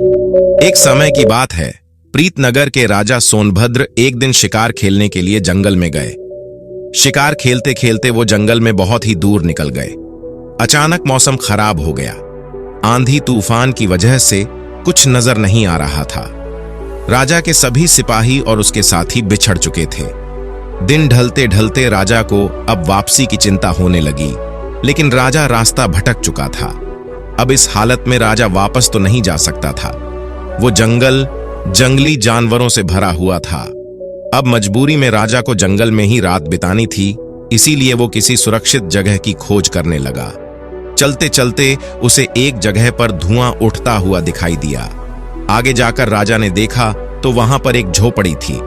एक समय की बात है। प्रीतनगर के राजा सोनभद्र एक दिन शिकार खेलने के लिए जंगल में गए। शिकार खेलते खेलते वो जंगल में बहुत ही दूर निकल गए। अचानक मौसम खराब हो गया। आंधी तूफान की वजह से कुछ नजर नहीं आ रहा था। राजा के सभी सिपाही और उसके साथी बिछड़ चुके थे। दिन ढलते ढलते राजा को अब वापसी की चिंता होने लगी, लेकिन राजा रास्ता भटक चुका था। अब इस हालत में राजा वापस तो नहीं जा सकता था। वो जंगल जंगली जानवरों से भरा हुआ था। अब मजबूरी में राजा को जंगल में ही रात बितानी थी, इसीलिए वो किसी सुरक्षित जगह की खोज करने लगा। चलते चलते उसे एक जगह पर धुआं उठता हुआ दिखाई दिया। आगे जाकर राजा ने देखा तो वहां पर एक झोपड़ी थी।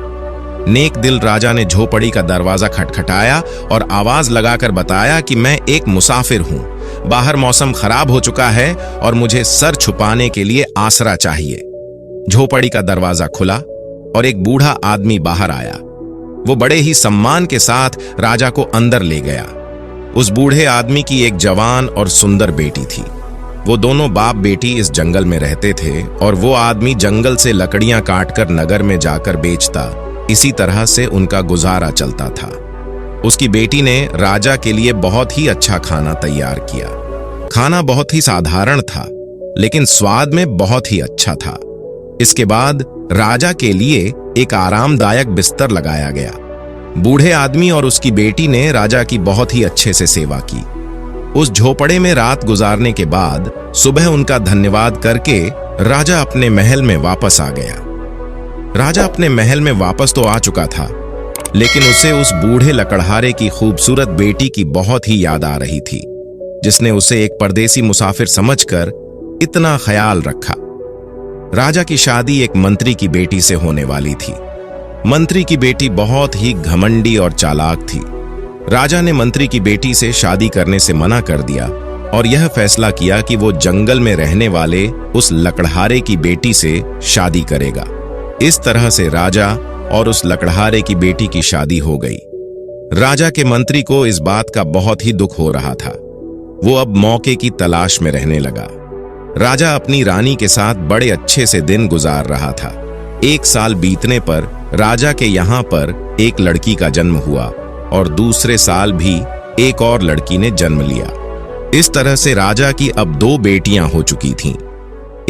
नेक दिल राजा ने झोपड़ी का दरवाजा खटखटाया और आवाज लगाकर बताया कि मैं एक मुसाफिर हूं। बाहर मौसम खराब हो चुका है और मुझे सर छुपाने के लिए आसरा चाहिए। झोपड़ी का दरवाजा खुला और एक बूढ़ा आदमी बाहर आया। वो बड़े ही सम्मान के साथ राजा को अंदर ले गया। उस बूढ़े आदमी की एक जवान और सुंदर बेटी थी। वो दोनों बाप बेटी इस जंगल में रहते थे और वो आदमी जंगल से लकड़ियां काटकर नगर में जाकर बेचता। इसी तरह से उनका गुजारा चलता था। उसकी बेटी ने राजा के लिए बहुत ही अच्छा खाना तैयार किया। खाना बहुत ही साधारण था, लेकिन स्वाद में बहुत ही अच्छा था। इसके बाद राजा के लिए एक आरामदायक बिस्तर लगाया गया। बूढ़े आदमी और उसकी बेटी ने राजा की बहुत ही अच्छे से सेवा की। उस झोपड़े में रात गुजारने के बाद सुबह उनका धन्यवाद करके राजा अपने महल में वापस आ गया। राजा अपने महल में वापस तो आ चुका था, लेकिन उसे उस बूढ़े लकड़हारे की खूबसूरत बेटी की बहुत ही याद आ रही थी, जिसने उसे एक परदेसी मुसाफिर समझकर इतना ख्याल रखा। राजा की शादी एक मंत्री की बेटी से होने वाली थी। मंत्री की बेटी बहुत ही घमंडी और चालाक थी। राजा ने मंत्री की बेटी से शादी करने से मना कर दिया और यह फैसला किया कि वो जंगल में रहने वाले उस लकड़हारे की बेटी से शादी करेगा। इस तरह से राजा और उस लकड़हारे की बेटी की शादी हो गई। राजा के मंत्री को इस बात का बहुत ही दुख हो रहा था। वो अब मौके की तलाश में रहने लगा। राजा अपनी रानी के साथ बड़े अच्छे से दिन गुजार रहा था। एक साल बीतने पर राजा के यहाँ पर एक लड़की का जन्म हुआ और दूसरे साल भी एक और लड़की ने जन्म लिया। इस तरह से राजा की अब 2 बेटियां हो चुकी थीं।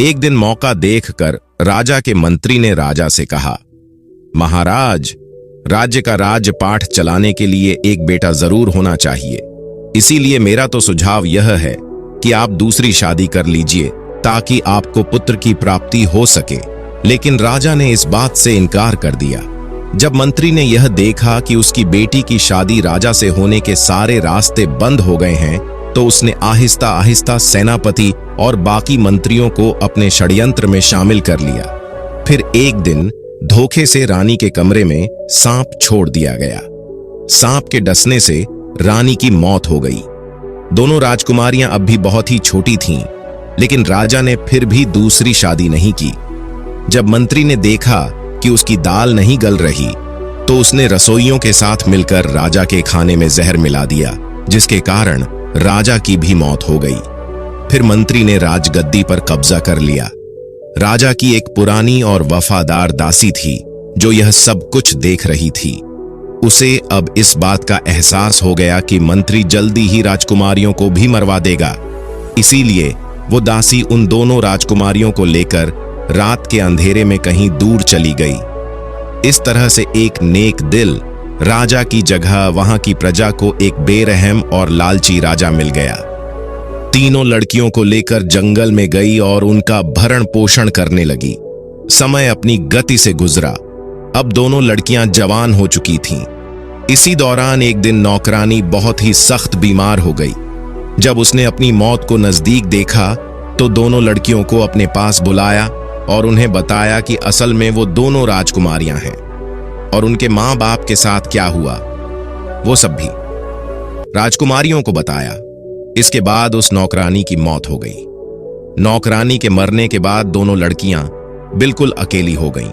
एक दिन मौका देखकर राजा के मंत्री ने राजा से कहा, महाराज, राज्य का राजपाठ चलाने के लिए एक बेटा जरूर होना चाहिए। इसीलिए मेरा तो सुझाव यह है कि आप दूसरी शादी कर लीजिए ताकि आपको पुत्र की प्राप्ति हो सके। लेकिन राजा ने इस बात से इनकार कर दिया। जब मंत्री ने यह देखा कि उसकी बेटी की शादी राजा से होने के सारे रास्ते बंद हो गए हैं, तो उसने आहिस्ता आहिस्ता सेनापति और बाकी मंत्रियों को अपने षड्यंत्र में शामिल कर लिया। फिर एक दिन धोखे से रानी के कमरे में सांप छोड़ दिया गया। सांप के डसने से रानी की मौत हो गई। दोनों राजकुमारियां अब भी बहुत ही छोटी थीं, लेकिन राजा ने फिर भी दूसरी शादी नहीं की। जब मंत्री ने देखा कि उसकी दाल नहीं गल रही, तो उसने रसोइयों के साथ मिलकर राजा के खाने में जहर मिला दिया, जिसके कारण राजा की भी मौत हो गई। फिर मंत्री ने राजगद्दी पर कब्जा कर लिया। राजा की एक पुरानी और वफादार दासी थी जो यह सब कुछ देख रही थी। उसे अब इस बात का एहसास हो गया कि मंत्री जल्दी ही राजकुमारियों को भी मरवा देगा। इसीलिए वो दासी उन दोनों राजकुमारियों को लेकर रात के अंधेरे में कहीं दूर चली गई। इस तरह से एक नेक दिल राजा की जगह वहां की प्रजा को एक बेरहम और लालची राजा मिल गया। तीनों लड़कियों को लेकर जंगल में गई और उनका भरण पोषण करने लगी। समय अपनी गति से गुजरा। अब दोनों लड़कियां जवान हो चुकी थीं। इसी दौरान एक दिन नौकरानी बहुत ही सख्त बीमार हो गई। जब उसने अपनी मौत को नजदीक देखा तो दोनों लड़कियों को अपने पास बुलाया और उन्हें बताया कि असल में वो दोनों राजकुमारियां हैं और उनके मां बाप के साथ क्या हुआ वो सब भी राजकुमारियों को बताया। इसके बाद उस नौकरानी की मौत हो गई। नौकरानी के मरने के बाद दोनों लड़कियां बिल्कुल अकेली हो गईं।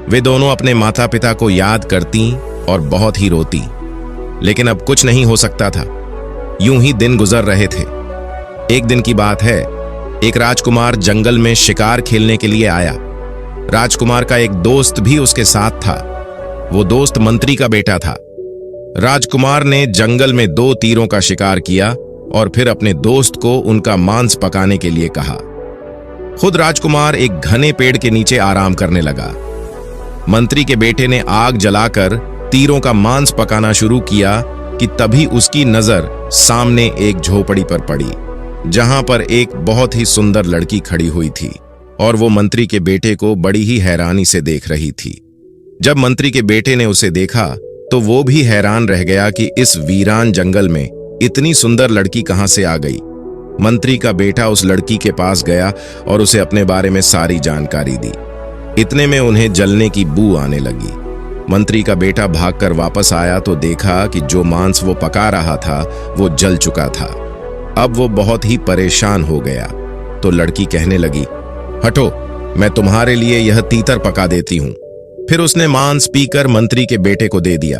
वे दोनों अपने माता पिता को याद करती और बहुत ही रोती, लेकिन अब कुछ नहीं हो सकता था। यूं ही दिन गुजर रहे थे। एक दिन की बात है, एक राजकुमार जंगल में शिकार खेलने के लिए आया। राजकुमार का एक दोस्त भी उसके साथ था। वो दोस्त मंत्री का बेटा था। राजकुमार ने जंगल में 2 तीरों का शिकार किया और फिर अपने दोस्त को उनका मांस पकाने के लिए कहा। खुद राजकुमार एक घने पेड़ के नीचे आराम करने लगा। मंत्री के बेटे ने आग जलाकर तीरों का मांस पकाना शुरू किया कि तभी उसकी नजर सामने एक झोपड़ी पर पड़ी, जहां पर एक बहुत ही सुंदर लड़की खड़ी हुई थी और वो मंत्री के बेटे को बड़ी ही हैरानी से देख रही थी। जब मंत्री के बेटे ने उसे देखा तो वो भी हैरान रह गया कि इस वीरान जंगल में इतनी सुंदर लड़की कहां से आ गई। मंत्री का बेटा उस लड़की के पास गया और उसे अपने बारे में सारी जानकारी दी। इतने में उन्हें जलने की बू आने लगी। मंत्री का बेटा भागकर वापस आया तो देखा कि जो मांस वो पका रहा था वो जल चुका था। अब वो बहुत ही परेशान हो गया तो लड़की कहने लगी, हटो, मैं तुम्हारे लिए यह तीतर पका देती हूं। फिर उसने मांस पीकर मंत्री के बेटे को दे दिया।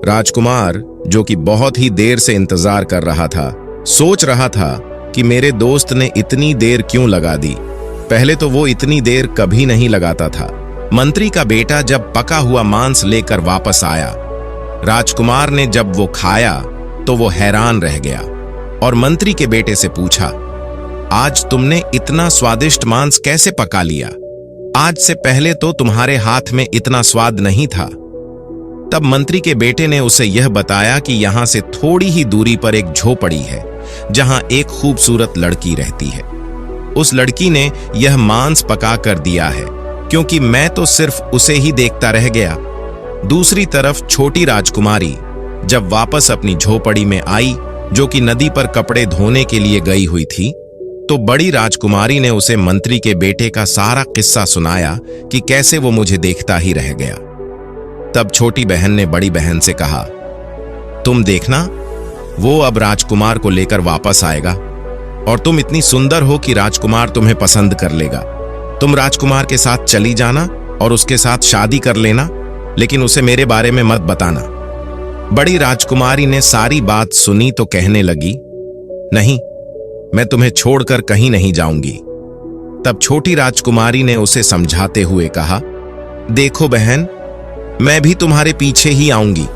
राजकुमार, जो कि बहुत ही देर से इंतजार कर रहा था, सोच रहा था कि मेरे दोस्त ने इतनी देर क्यों लगा दी। पहले तो वो इतनी देर कभी नहीं लगाता था। मंत्री का बेटा जब पका हुआ मांस लेकर वापस आया, राजकुमार ने जब वो खाया तो वो हैरान रह गया और मंत्री के बेटे से पूछा, आज तुमने इतना स्वादिष्ट मांस कैसे पका लिया? आज से पहले तो तुम्हारे हाथ में इतना स्वाद नहीं था। तब मंत्री के बेटे ने उसे यह बताया कि यहां से थोड़ी ही दूरी पर एक झोपड़ी है जहां एक खूबसूरत लड़की रहती है। उस लड़की ने यह मांस पका कर दिया है क्योंकि मैं तो सिर्फ उसे ही देखता रह गया। दूसरी तरफ छोटी राजकुमारी जब वापस अपनी झोपड़ी में आई, जो कि नदी पर कपड़े धोने के लिए गई हुई थी, तो बड़ी राजकुमारी ने उसे मंत्री के बेटे का सारा किस्सा सुनाया कि कैसे वो मुझे देखता ही रह गया। तब छोटी बहन ने बड़ी बहन से कहा, तुम देखना, वो अब राजकुमार को लेकर वापस आएगा और तुम इतनी सुंदर हो कि राजकुमार तुम्हें पसंद कर लेगा। तुम राजकुमार के साथ चली जाना और उसके साथ शादी कर लेना, लेकिन उसे मेरे बारे में मत बताना। बड़ी राजकुमारी ने सारी बात सुनी तो कहने लगी, नहीं, मैं तुम्हें छोड़कर कहीं नहीं जाऊंगी। तब छोटी राजकुमारी ने उसे समझाते हुए कहा, देखो बहन, मैं भी तुम्हारे पीछे ही आऊंगी,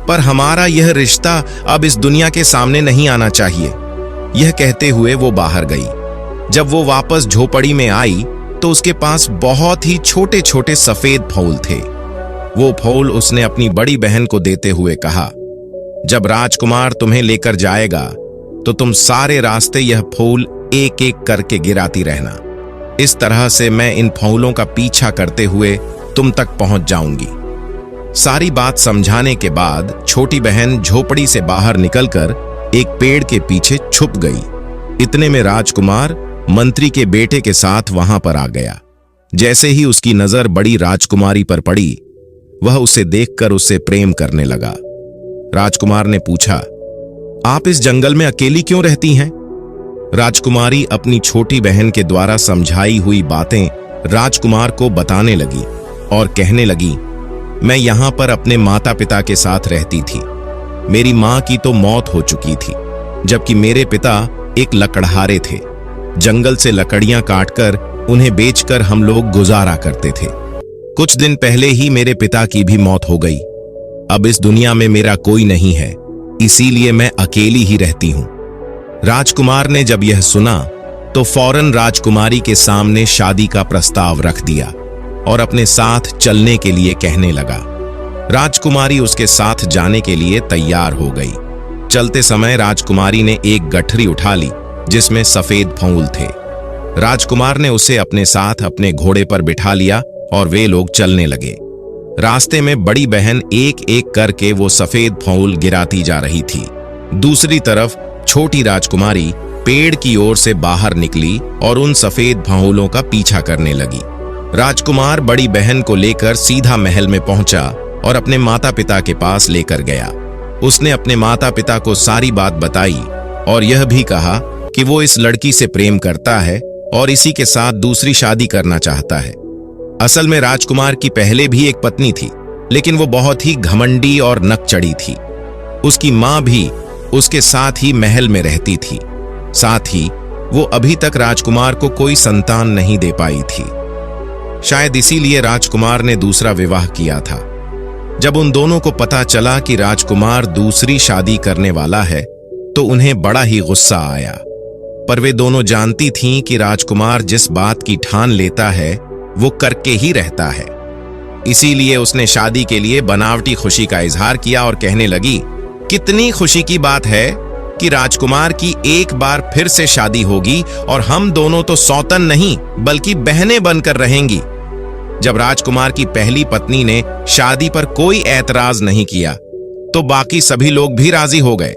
पर हमारा यह रिश्ता अब इस दुनिया के सामने नहीं आना चाहिए। यह कहते हुए वो बाहर गई। जब वो वापस झोपड़ी में आई तो उसके पास बहुत ही छोटे छोटे सफेद फूल थे। वो फूल उसने अपनी बड़ी बहन को देते हुए कहा, जब राजकुमार तुम्हें लेकर जाएगा तो तुम सारे रास्ते यह फूल एक एक करके गिराती रहना। इस तरह से मैं इन फूलों का पीछा करते हुए तुम तक पहुंच जाऊंगी। सारी बात समझाने के बाद छोटी बहन झोपड़ी से बाहर निकलकर एक पेड़ के पीछे छुप गई। इतने में राजकुमार मंत्री के बेटे के साथ वहां पर आ गया। जैसे ही उसकी नजर बड़ी राजकुमारी पर पड़ी, वह उसे देखकर उससे प्रेम करने लगा। राजकुमार ने पूछा, आप इस जंगल में अकेली क्यों रहती हैं? राजकुमारी अपनी छोटी बहन के द्वारा समझाई हुई बातें राजकुमार को बताने लगी और कहने लगी, मैं यहां पर अपने माता पिता के साथ रहती थी। मेरी मां की तो मौत हो चुकी थी, जबकि मेरे पिता एक लकड़हारे थे। जंगल से लकड़ियां काटकर उन्हें बेचकर हम लोग गुजारा करते थे। कुछ दिन पहले ही मेरे पिता की भी मौत हो गई। अब इस दुनिया में मेरा कोई नहीं है, इसीलिए मैं अकेली ही रहती हूं। राजकुमार ने जब यह सुना तो फौरन राजकुमारी के सामने शादी का प्रस्ताव रख दिया और अपने साथ चलने के लिए कहने लगा। राजकुमारी उसके साथ जाने के लिए तैयार हो गई। चलते समय राजकुमारी ने एक गठरी उठा ली जिसमें सफेद फूल थे। राजकुमार ने उसे अपने साथ अपने घोड़े पर बिठा लिया और वे लोग चलने लगे। रास्ते में बड़ी बहन एक एक करके वो सफेद फूल गिराती जा रही थी। दूसरी तरफ छोटी राजकुमारी पेड़ की ओर से बाहर निकली और उन सफेद फूलों का पीछा करने लगी। राजकुमार बड़ी बहन को लेकर सीधा महल में पहुंचा और अपने माता पिता के पास लेकर गया। उसने अपने माता पिता को सारी बात बताई और यह भी कहा कि वो इस लड़की से प्रेम करता है और इसी के साथ दूसरी शादी करना चाहता है। असल में राजकुमार की पहले भी एक पत्नी थी, लेकिन वो बहुत ही घमंडी और नकचढ़ी थी। उसकी मां भी उसके साथ ही महल में रहती थी। साथ ही वो अभी तक राजकुमार को कोई संतान नहीं दे पाई थी। शायद इसीलिए राजकुमार ने दूसरा विवाह किया था। जब उन दोनों को पता चला कि राजकुमार दूसरी शादी करने वाला है तो उन्हें बड़ा ही गुस्सा आया। पर वे दोनों जानती थीं कि राजकुमार जिस बात की ठान लेता है वो करके ही रहता है। इसीलिए उसने शादी के लिए बनावटी खुशी का इजहार किया और कहने लगी, कितनी खुशी की बात है कि राजकुमार की एक बार फिर से शादी होगी और हम दोनों तो सौतन नहीं बल्कि बहनें बनकर रहेंगी। जब राजकुमार की पहली पत्नी ने शादी पर कोई ऐतराज नहीं किया तो बाकी सभी लोग भी राजी हो गए।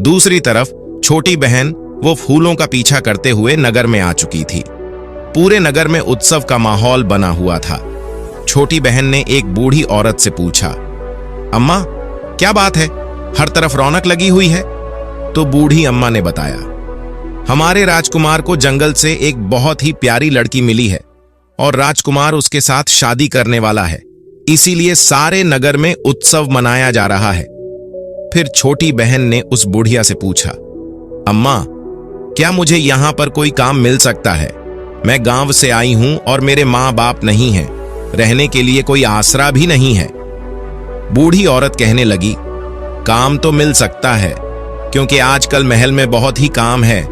दूसरी तरफ छोटी बहन वो फूलों का पीछा करते हुए नगर में आ चुकी थी। पूरे नगर में उत्सव का माहौल बना हुआ था। छोटी बहन ने एक बूढ़ी औरत से पूछा, अम्मा क्या बात है, हर तरफ रौनक लगी हुई है। तो बूढ़ी अम्मा ने बताया, हमारे राजकुमार को जंगल से एक बहुत ही प्यारी लड़की मिली है और राजकुमार उसके साथ शादी करने वाला है, इसीलिए सारे नगर में उत्सव मनाया जा रहा है। फिर छोटी बहन ने उस बुढ़िया से पूछा, अम्मा क्या मुझे यहां पर कोई काम मिल सकता है? मैं गांव से आई हूं और मेरे माँ बाप नहीं हैं, रहने के लिए कोई आसरा भी नहीं है। बूढ़ी औरत कहने लगी, काम तो मिल सकता है क्योंकि आजकल महल में बहुत ही काम है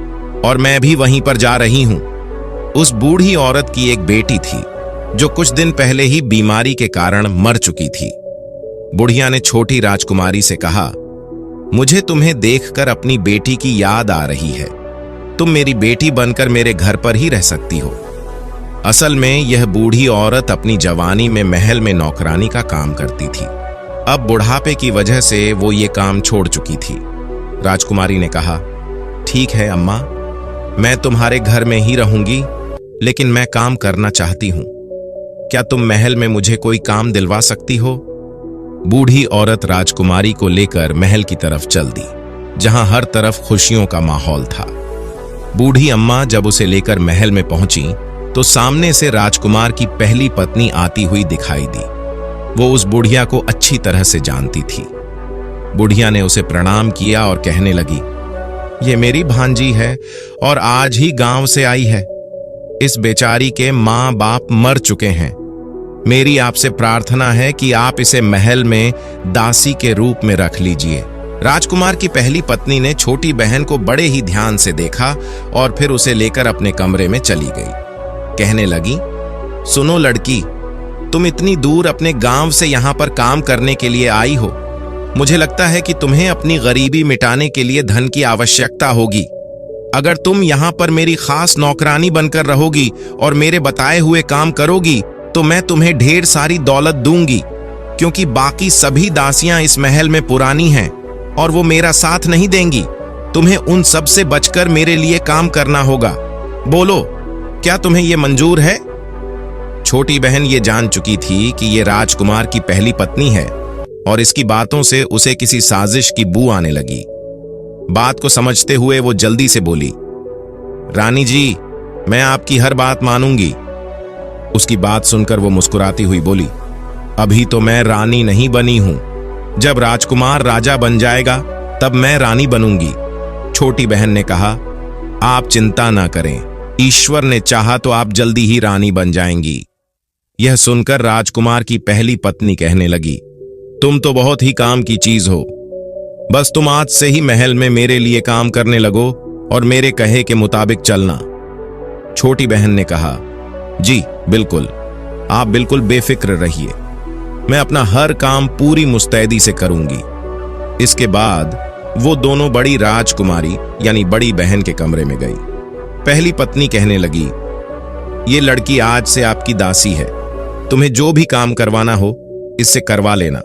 और मैं भी वहीं पर जा रही हूं। उस बूढ़ी औरत की एक बेटी थी जो कुछ दिन पहले ही बीमारी के कारण मर चुकी थी। बुढ़िया ने छोटी राजकुमारी से कहा, मुझे तुम्हें देखकर अपनी बेटी की याद आ रही है। तुम मेरी बेटी बनकर मेरे घर पर ही रह सकती हो। असल में यह बूढ़ी औरत अपनी जवानी में महल में नौकरानी का काम करती थी। अब बुढ़ापे की वजह से वो ये काम छोड़ चुकी थी। राजकुमारी ने कहा, ठीक है अम्मा, मैं तुम्हारे घर में ही रहूंगी, लेकिन मैं काम करना चाहती हूं। क्या तुम महल में मुझे कोई काम दिलवा सकती हो? बूढ़ी औरत राजकुमारी को लेकर महल की तरफ चल दी, जहां हर तरफ खुशियों का माहौल था। बूढ़ी अम्मा जब उसे लेकर महल में पहुंची तो सामने से राजकुमार की पहली पत्नी आती हुई दिखाई दी। वो उस बुढ़िया को अच्छी तरह से जानती थी। बुढ़िया ने उसे प्रणाम किया और कहने लगी, ये मेरी भांजी है और आज ही गांव से आई है। इस बेचारी के माँ बाप मर चुके हैं। मेरी आपसे प्रार्थना है कि आप इसे महल में दासी के रूप में रख लीजिए। राजकुमार की पहली पत्नी ने छोटी बहन को बड़े ही ध्यान से देखा और फिर उसे लेकर अपने कमरे में चली गई। कहने लगी, सुनो लड़की, तुम इतनी दूर अपने गांव से यहां पर काम करने के लिए आई हो। मुझे लगता है कि तुम्हें अपनी गरीबी मिटाने के लिए धन की आवश्यकता होगी। अगर तुम यहां पर मेरी खास नौकरानी बनकर रहोगी और मेरे बताए हुए काम करोगी तो मैं तुम्हें ढेर सारी दौलत दूंगी, क्योंकि बाकी सभी दासियां इस महल में पुरानी हैं और वो मेरा साथ नहीं देंगी। तुम्हें उन सब से बचकर मेरे लिए काम करना होगा। बोलो, क्या तुम्हें यह मंजूर है? छोटी बहन ये जान चुकी थी कि ये राजकुमार की पहली पत्नी है और इसकी बातों से उसे किसी साजिश की बू आने लगी। बात को समझते हुए वो जल्दी से बोली, रानी जी, मैं आपकी हर बात मानूंगी। उसकी बात सुनकर वो मुस्कुराती हुई बोली, अभी तो मैं रानी नहीं बनी हूं। जब राजकुमार राजा बन जाएगा तब मैं रानी बनूंगी। छोटी बहन ने कहा, आप चिंता ना करें, ईश्वर ने चाहा तो आप जल्दी ही रानी बन जाएंगी। यह सुनकर राजकुमार की पहली पत्नी कहने लगी, तुम तो बहुत ही काम की चीज हो। बस तुम आज से ही महल में मेरे लिए काम करने लगो और मेरे कहे के मुताबिक चलना। छोटी बहन ने कहा, जी बिल्कुल, आप बिल्कुल बेफिक्र रहिए, मैं अपना हर काम पूरी मुस्तैदी से करूंगी। इसके बाद वो दोनों बड़ी राजकुमारी यानी बड़ी बहन के कमरे में गई। पहली पत्नी कहने लगी, ये लड़की आज से आपकी दासी है, तुम्हें जो भी काम करवाना हो इससे करवा लेना।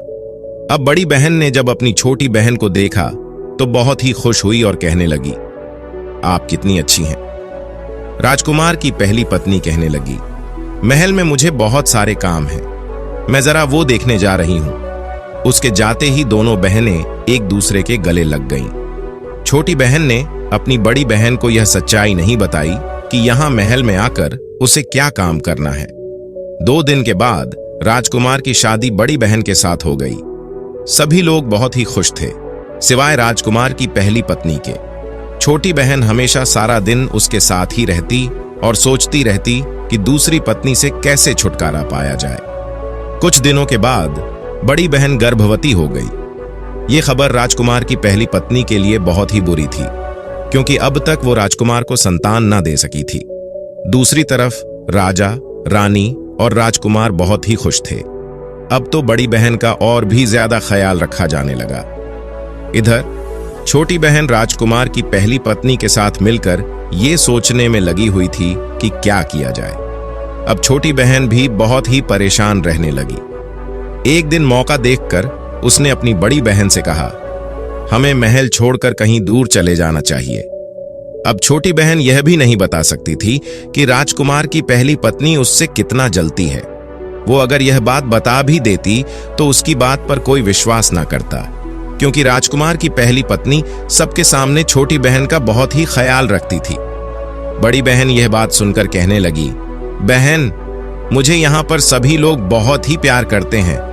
अब बड़ी बहन ने जब अपनी छोटी बहन को देखा तो बहुत ही खुश हुई और कहने लगी, आप कितनी अच्छी हैं। राजकुमार की पहली पत्नी कहने लगी, महल में मुझे बहुत सारे काम हैं, मैं जरा वो देखने जा रही हूं। उसके जाते ही दोनों बहनें एक दूसरे के गले लग गईं। छोटी बहन ने अपनी बड़ी बहन को यह सच्चाई नहीं बताई कि यहां महल में आकर उसे क्या काम करना है। 2 दिन के बाद राजकुमार की शादी बड़ी बहन के साथ हो गई। सभी लोग बहुत ही खुश थे, सिवाय राजकुमार की पहली पत्नी के। छोटी बहन हमेशा सारा दिन उसके साथ ही रहती और सोचती रहती कि दूसरी पत्नी से कैसे छुटकारा पाया जाए। कुछ दिनों के बाद बड़ी बहन गर्भवती हो गई। ये खबर राजकुमार की पहली पत्नी के लिए बहुत ही बुरी थी, क्योंकि अब तक वो राजकुमार को संतान न दे सकी थी। दूसरी तरफ राजा, रानी और राजकुमार बहुत ही खुश थे। अब तो बड़ी बहन का और भी ज्यादा ख्याल रखा जाने लगा। इधर छोटी बहन राजकुमार की पहली पत्नी के साथ मिलकर ये सोचने में लगी हुई थी कि क्या किया जाए। अब छोटी बहन भी बहुत ही परेशान रहने लगी। एक दिन मौका देखकर उसने अपनी बड़ी बहन से कहा, हमें महल छोड़कर कहीं दूर चले जाना चाहिए। अब छोटी बहन यह भी नहीं बता सकती थी कि राजकुमार की पहली पत्नी उससे कितना जलती है। वो अगर यह बात बता भी देती तो उसकी बात पर कोई विश्वास ना करता, क्योंकि राजकुमार की पहली पत्नी सबके सामने छोटी बहन का बहुत ही ख्याल रखती थी। बड़ी बहन यह बात सुनकर कहने लगी, बहन, मुझे यहाँ पर सभी लोग बहुत ही प्यार करते हैं।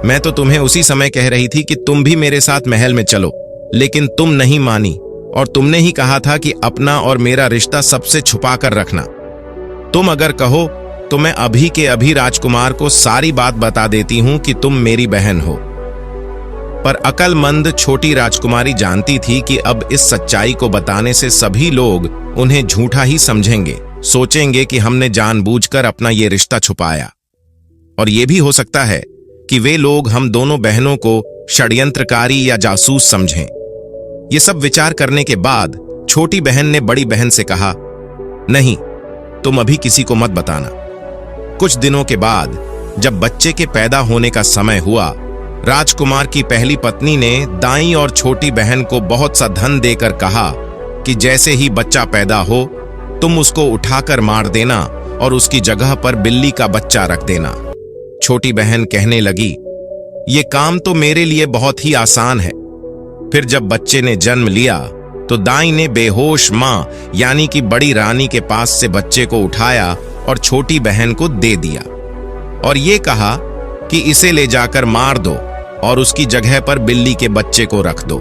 मैं तो तुम्हें उसी समय कह रही थी कि तुम भी मेरे साथ महल में चलो, लेकिन तुम नहीं मानी और तुमने ही कहा था कि अपना और मेरा रिश्ता सबसे छुपा कर रखना। तुम अगर कहो तो मैं अभी के अभी राजकुमार को सारी बात बता देती हूं कि तुम मेरी बहन हो। पर अक्लमंद छोटी राजकुमारी जानती थी कि अब इस सच्चाई को बताने से सभी लोग उन्हें झूठा ही समझेंगे, सोचेंगे कि हमने जानबूझकर अपना ये रिश्ता छुपाया। और यह भी हो सकता है कि वे लोग हम दोनों बहनों को षड्यंत्रकारी या जासूस समझें। ये सब विचार करने के बाद छोटी बहन ने बड़ी बहन से कहा, नहीं, तुम अभी किसी को मत बताना। कुछ दिनों के बाद जब बच्चे के पैदा होने का समय हुआ, राजकुमार की पहली पत्नी ने दाई और छोटी बहन को बहुत सा धन देकर कहा कि जैसे ही बच्चा पैदा हो तुम उसको उठाकर मार देना और उसकी जगह पर बिल्ली का बच्चा रख देना। छोटी बहन कहने लगी, ये काम तो मेरे लिए बहुत ही आसान है। फिर जब बच्चे ने जन्म लिया तो दाई ने बेहोश मां यानी कि बड़ी रानी के पास से बच्चे को उठाया और छोटी बहन को दे दिया और ये कहा कि इसे ले जाकर मार दो और उसकी जगह पर बिल्ली के बच्चे को रख दो।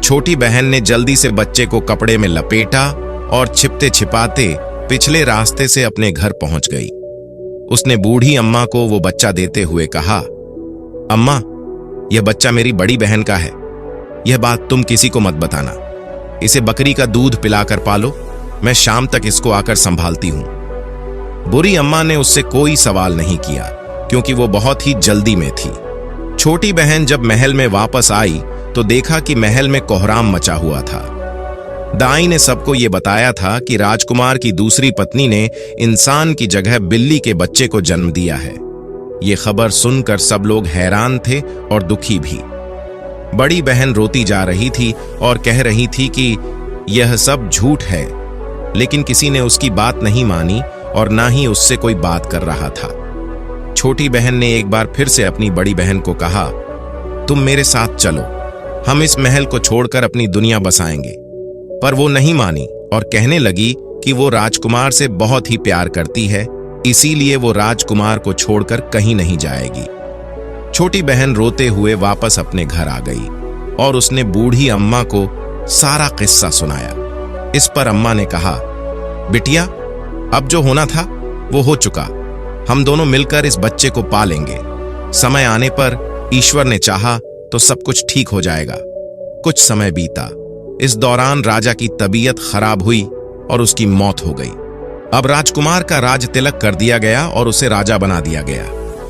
छोटी बहन ने जल्दी से बच्चे को कपड़े में लपेटा और छिपते छिपाते पिछले रास्ते से अपने घर पहुंच गई। उसने बूढ़ी अम्मा को वो बच्चा देते हुए कहा, अम्मा, यह बच्चा मेरी बड़ी बहन का है। यह बात तुम किसी को मत बताना। इसे बकरी का दूध पिलाकर पालो। मैं शाम तक इसको आकर संभालती हूं। बुरी अम्मा ने उससे कोई सवाल नहीं किया, क्योंकि वो बहुत ही जल्दी में थी। छोटी बहन जब महल में वापस आई तो देखा कि महल में कोहराम मचा हुआ था। दाई ने सबको ये बताया था कि राजकुमार की दूसरी पत्नी ने इंसान की जगह बिल्ली के बच्चे को जन्म दिया है। ये खबर सुनकर सब लोग हैरान थे और दुखी भी। बड़ी बहन रोती जा रही थी और कह रही थी कि यह सब झूठ है, लेकिन किसी ने उसकी बात नहीं मानी और ना ही उससे कोई बात कर रहा था। छोटी बहन ने एक बार फिर से अपनी बड़ी बहन को कहा, तुम मेरे साथ चलो, हम इस महल को छोड़कर अपनी दुनिया बसाएंगे। पर वो नहीं मानी और कहने लगी कि वो राजकुमार से बहुत ही प्यार करती है, इसीलिए वो राजकुमार को छोड़कर कहीं नहीं जाएगी। छोटी बहन रोते हुए वापस अपने घर आ गई और उसने बूढ़ी अम्मा को सारा किस्सा सुनाया। इस पर अम्मा ने कहा, बिटिया, अब जो होना था वो हो चुका। हम दोनों मिलकर इस बच्चे को पालेंगे। समय आने पर ईश्वर ने चाहा तो सब कुछ ठीक हो जाएगा। कुछ समय बीता। इस दौरान राजा की तबीयत खराब हुई और उसकी मौत हो गई। अब राजकुमार का राज तिलक कर दिया गया और उसे राजा बना दिया गया।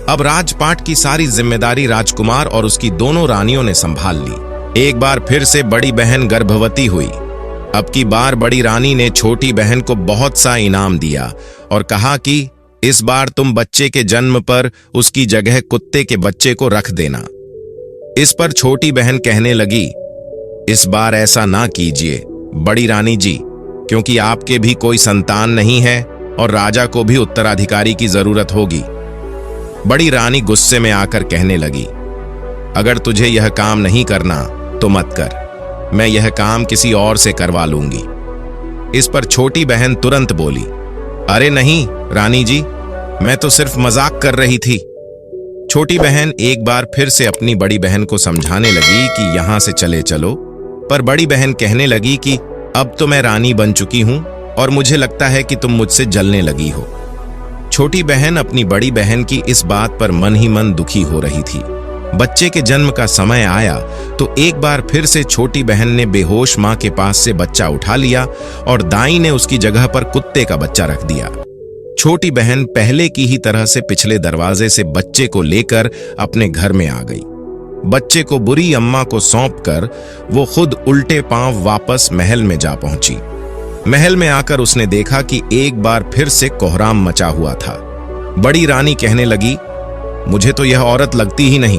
अब राजपाट की सारी जिम्मेदारी राजकुमार और उसकी दोनों रानियों ने संभाल ली। एक बार फिर से बड़ी बहन गर्भवती हुई। अब की बार बड़ी रानी ने छोटी बहन को बहुत सा इनाम दिया और कहा कि इस बार तुम बच्चे के जन्म पर उसकी जगह कुत्ते के बच्चे को रख देना। इस पर छोटी बहन कहने लगी, इस बार ऐसा ना कीजिए बड़ी रानी जी, क्योंकि आपके भी कोई संतान नहीं है और राजा को भी उत्तराधिकारी की जरूरत होगी। बड़ी रानी गुस्से में आकर कहने लगी, अगर तुझे यह काम नहीं करना तो मत कर, मैं यह काम किसी और से करवा लूंगी। इस पर छोटी बहन तुरंत बोली, अरे नहीं रानी जी, मैं तो सिर्फ मजाक कर रही थी। छोटी बहन एक बार फिर से अपनी बड़ी बहन को समझाने लगी कि यहां से चले चलो, पर बड़ी बहन कहने लगी कि अब तो मैं रानी बन चुकी हूं और मुझे लगता है कि तुम मुझसे जलने लगी हो। छोटी बहन अपनी बड़ी बहन की इस बात पर मन ही मन दुखी हो रही थी। बच्चे के जन्म का समय आया तो एक बार फिर से छोटी बहन ने बेहोश मां के पास से बच्चा उठा लिया और दाई ने उसकी जगह पर कुत्ते का बच्चा रख दिया। छोटी बहन पहले की ही तरह से पिछले दरवाजे से बच्चे को लेकर अपने घर में आ गई। बच्चे को बुरी अम्मा को सौंपकर वो खुद उल्टे पांव वापस महल में जा पहुंची। महल में आकर उसने देखा कि एक बार फिर से कोहराम मचा हुआ था। बड़ी रानी कहने लगी, मुझे तो यह औरत लगती ही नहीं।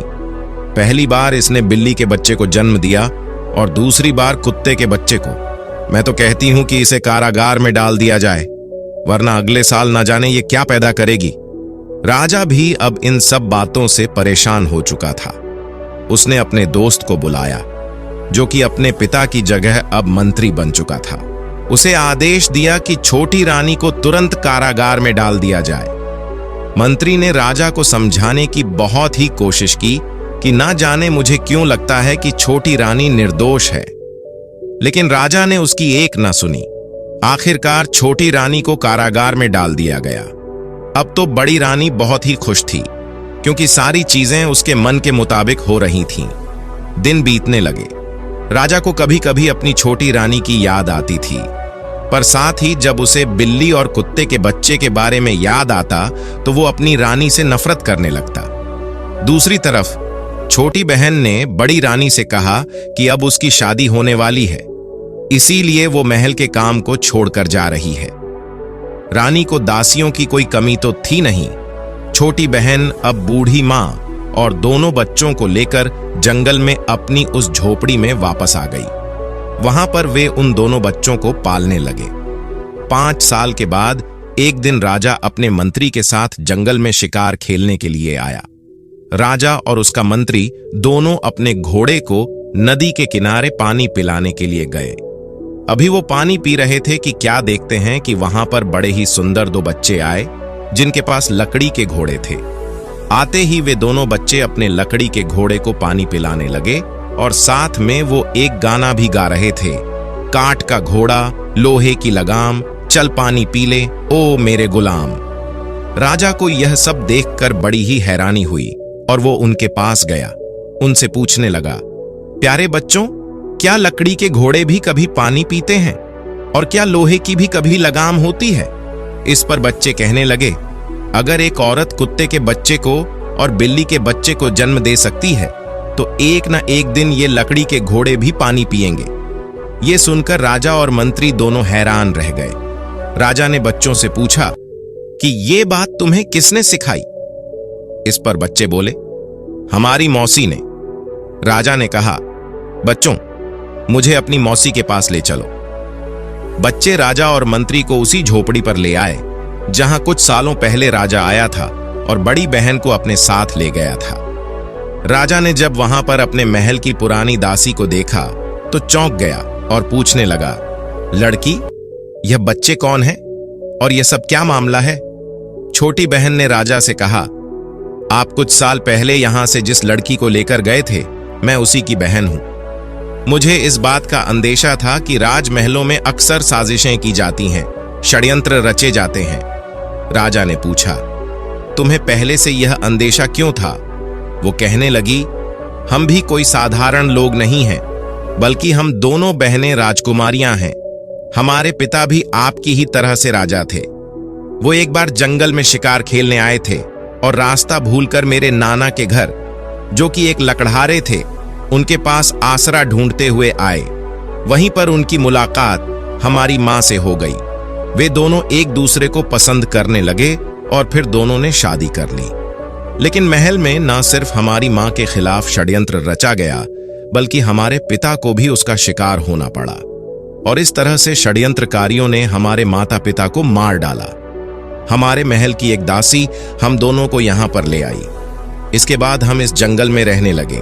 पहली बार इसने बिल्ली के बच्चे को जन्म दिया और दूसरी बार कुत्ते के बच्चे को। मैं तो कहती हूं कि इसे कारागार में डाल दिया जाए, वरना अगले साल न जाने ये क्या पैदा करेगी। राजा भी अब इन सब बातों से परेशान हो चुका था। उसने अपने दोस्त को बुलाया, जो कि अपने पिता की जगह अब मंत्री बन चुका था। उसे आदेश दिया कि छोटी रानी को तुरंत कारागार में डाल दिया जाए। मंत्री ने राजा को समझाने की बहुत ही कोशिश की कि ना जाने मुझे क्यों लगता है कि छोटी रानी निर्दोष है, लेकिन राजा ने उसकी एक न सुनी। आखिरकार छोटी रानी को कारागार में डाल दिया गया। अब तो बड़ी रानी बहुत ही खुश थी, क्योंकि सारी चीजें उसके मन के मुताबिक हो रही थीं। दिन बीतने लगे। राजा को कभी कभी अपनी छोटी रानी की याद आती थी, पर साथ ही जब उसे बिल्ली और कुत्ते के बच्चे के बारे में याद आता तो वो अपनी रानी से नफरत करने लगता। दूसरी तरफ छोटी बहन ने बड़ी रानी से कहा कि अब उसकी शादी होने वाली है, इसीलिए वो महल के काम को छोड़कर जा रही है। रानी को दासियों की कोई कमी तो थी नहीं। छोटी बहन अब बूढ़ी मां और दोनों बच्चों को लेकर जंगल में अपनी उस झोपड़ी में वापस आ गई। वहां पर वे उन दोनों बच्चों को पालने लगे। 5 साल के बाद एक दिन राजा अपने मंत्री के साथ जंगल में शिकार खेलने के लिए आया। राजा और उसका मंत्री दोनों अपने घोड़े को नदी के किनारे पानी पिलाने के लिए गए। अभी वो पानी पी रहे थे कि क्या देखते हैं कि वहां पर बड़े ही सुंदर 2 बच्चे आए, जिनके पास लकड़ी के घोड़े थे। आते ही वे दोनों बच्चे अपने लकड़ी के घोड़े को पानी पिलाने लगे और साथ में वो एक गाना भी गा रहे थे, काठ का घोड़ा, लोहे की लगाम, चल पानी पी ले, ओ मेरे गुलाम। राजा को यह सब देखकर बड़ी ही हैरानी हुई और वो उनके पास गया। उनसे पूछने लगा, प्यारे बच्चों, क्या लकड़ी के घोड़े भी कभी पानी पीते हैं और क्या लोहे की भी कभी लगाम होती है? इस पर बच्चे कहने लगे, अगर एक औरत कुत्ते के बच्चे को और बिल्ली के बच्चे को जन्म दे सकती है तो एक न एक दिन ये लकड़ी के घोड़े भी पानी पिएंगे। ये सुनकर राजा और मंत्री दोनों हैरान रह गए। राजा ने बच्चों से पूछा कि ये बात तुम्हें किसने सिखाई? इस पर बच्चे बोले, हमारी मौसी ने। राजा ने कहा, बच्चों, मुझे अपनी मौसी के पास ले चलो। बच्चे राजा और मंत्री को उसी झोपड़ी पर ले आए जहां कुछ सालों पहले राजा आया था और बड़ी बहन को अपने साथ ले गया था। राजा ने जब वहां पर अपने महल की पुरानी दासी को देखा तो चौंक गया और पूछने लगा, लड़की, यह बच्चे कौन हैं और यह सब क्या मामला है? छोटी बहन ने राजा से कहा, आप कुछ साल पहले यहां से जिस लड़की को लेकर गए थे, मैं उसी की बहन हूं। मुझे इस बात का अंदेशा था कि राजमहलों में अक्सर साजिशें की जाती हैं, षड्यंत्र रचे जाते हैं। राजा ने पूछा, तुम्हें पहले से यह अंदेशा क्यों था? वो कहने लगी, हम भी कोई साधारण लोग नहीं हैं, बल्कि हम दोनों बहनें राजकुमारियां हैं। हमारे पिता भी आपकी ही तरह से राजा थे। वो एक बार जंगल में शिकार खेलने आए थे और रास्ता भूलकर मेरे नाना के घर, जो कि एक लकड़हारे थे, उनके पास आसरा ढूंढते हुए आए। वहीं पर उनकी मुलाकात हमारी मां से हो गई। वे दोनों एक दूसरे को पसंद करने लगे और फिर दोनों ने शादी कर ली। लेकिन महल में न सिर्फ हमारी मां के खिलाफ षड्यंत्र रचा गया, बल्कि हमारे पिता को भी उसका शिकार होना पड़ा और इस तरह से षड्यंत्रकारियों ने हमारे माता पिता को मार डाला। हमारे महल की एक दासी हम दोनों को यहां पर ले आई। इसके बाद हम इस जंगल में रहने लगे।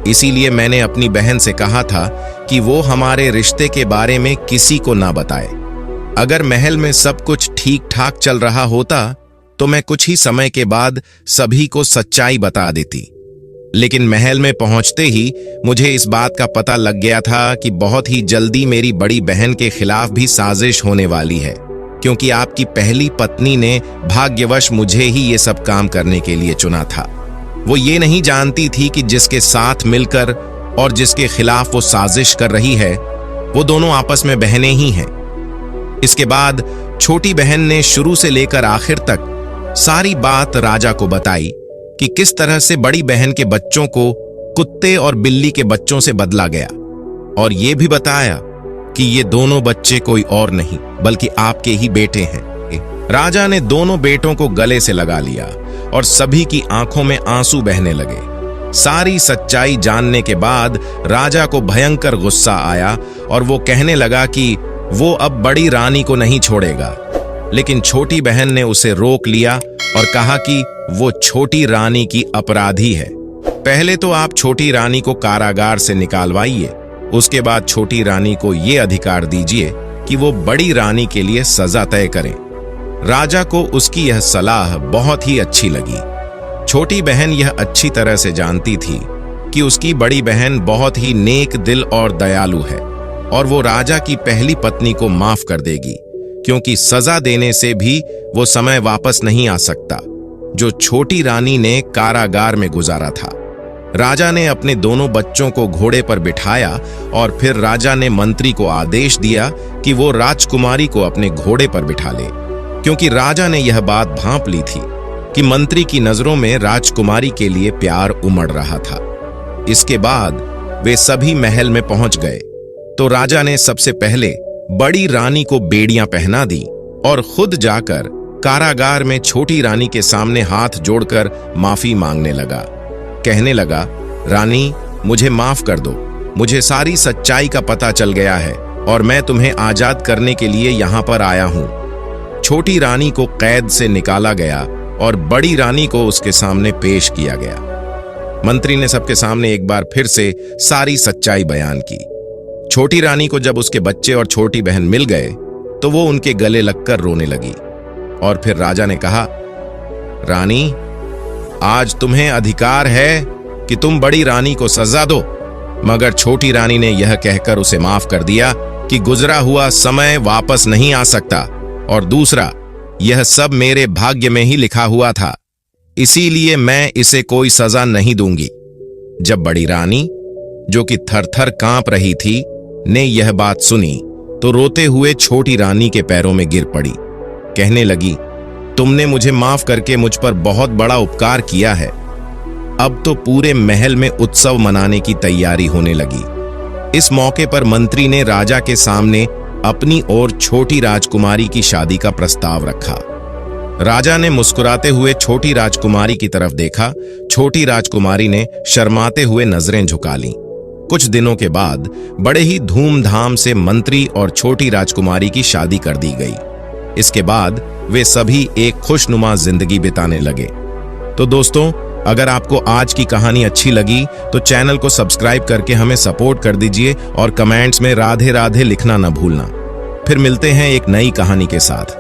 इसीलिए मैंने अपनी बहन से कहा था कि वो हमारे रिश्ते के बारे में किसी को ना बताए। अगर महल में सब कुछ ठीक ठाक चल रहा होता तो मैं कुछ ही समय के बाद सभी को सच्चाई बता देती। लेकिन महल में पहुंचते ही मुझे इस बात का पता लग गया था कि बहुत ही जल्दी मेरी बड़ी बहन के खिलाफ भी साजिश होने वाली है, क्योंकि आपकी पहली पत्नी ने भाग्यवश मुझे ही ये सब काम करने के लिए चुना था। वो ये नहीं जानती थी कि जिसके साथ मिलकर और जिसके खिलाफ वो साजिश कर रही है वो दोनों आपस में बहनें ही हैं। इसके बाद छोटी बहन ने शुरू से लेकर आखिर तक सारी बात राजा को बताई कि किस तरह से बड़ी बहन के बच्चों को कुत्ते और बिल्ली के बच्चों से बदला गया, और ये भी बताया कि ये दोनों बच्चे कोई और नहीं बल्कि आपके ही बेटे हैं। राजा ने दोनों बेटों को गले से लगा लिया और सभी की आंखों में आंसू बहने लगे। सारी सच्चाई जानने के बाद राजा को भयंकर गुस्सा आया और वो कहने लगा कि वो अब बड़ी रानी को नहीं छोड़ेगा, लेकिन छोटी बहन ने उसे रोक लिया और कहा कि वो छोटी रानी की अपराधी है। पहले तो आप छोटी रानी को कारागार से निकालवाइए, उसके बाद छोटी रानी को ये अधिकार दीजिए कि वो बड़ी रानी के लिए सजा तय करें। राजा को उसकी यह सलाह बहुत ही अच्छी लगी। छोटी बहन यह अच्छी तरह से जानती थी कि उसकी बड़ी बहन बहुत ही नेक दिल और दयालु है और वो राजा की पहली पत्नी को माफ कर देगी, क्योंकि सजा देने से भी वो समय वापस नहीं आ सकता जो छोटी रानी ने कारागार में गुजारा था। राजा ने अपने दोनों बच्चों को घोड़े पर बिठाया और फिर राजा ने मंत्री को आदेश दिया कि वो राजकुमारी को अपने घोड़े पर बिठा ले, क्योंकि राजा ने यह बात भांप ली थी कि मंत्री की नजरों में राजकुमारी के लिए प्यार उमड़ रहा था। इसके बाद वे सभी महल में पहुंच गए तो राजा ने सबसे पहले बड़ी रानी को बेड़ियां पहना दी और खुद जाकर कारागार में छोटी रानी के सामने हाथ जोड़कर माफी मांगने लगा। कहने लगा, रानी मुझे माफ कर दो, मुझे सारी सच्चाई का पता चल गया है और मैं तुम्हें आजाद करने के लिए यहाँ पर आया हूँ। छोटी रानी को कैद से निकाला गया और बड़ी रानी को उसके सामने पेश किया गया। मंत्री ने सबके सामने एक बार फिर से सारी सच्चाई बयान की। छोटी रानी को जब उसके बच्चे और छोटी बहन मिल गए तो वो उनके गले लगकर रोने लगी और फिर राजा ने कहा, रानी आज तुम्हें अधिकार है कि तुम बड़ी रानी को सजा दो। मगर छोटी रानी ने यह कहकर उसे माफ कर दिया कि गुजरा हुआ समय वापस नहीं आ सकता और दूसरा, यह सब मेरे भाग्य में ही लिखा हुआ था, इसीलिए मैं इसे कोई सजा नहीं दूंगी। जब बड़ी रानी, जो कि थर-थर कांप रही थी, ने यह बात सुनी तो रोते हुए छोटी रानी के पैरों में गिर पड़ी। कहने लगी, तुमने मुझे माफ करके मुझ पर बहुत बड़ा उपकार किया है। अब तो पूरे महल में उत्सव मनाने की तैयारी होने लगी। इस मौके पर मंत्री ने राजा के सामने अपनी और छोटी राजकुमारी की शादी का प्रस्ताव रखा। राजा ने मुस्कुराते हुए छोटी राजकुमारी की तरफ देखा। छोटी राजकुमारी ने शर्माते हुए नजरें झुका लीं। कुछ दिनों के बाद बड़े ही धूमधाम से मंत्री और छोटी राजकुमारी की शादी कर दी गई। इसके बाद वे सभी एक खुशनुमा जिंदगी बिताने लगे। तो दोस्तों, अगर आपको आज की कहानी अच्छी लगी तो चैनल को सब्सक्राइब करके हमें सपोर्ट कर दीजिए और कमेंट्स में राधे राधे लिखना न भूलना। फिर मिलते हैं एक नई कहानी के साथ।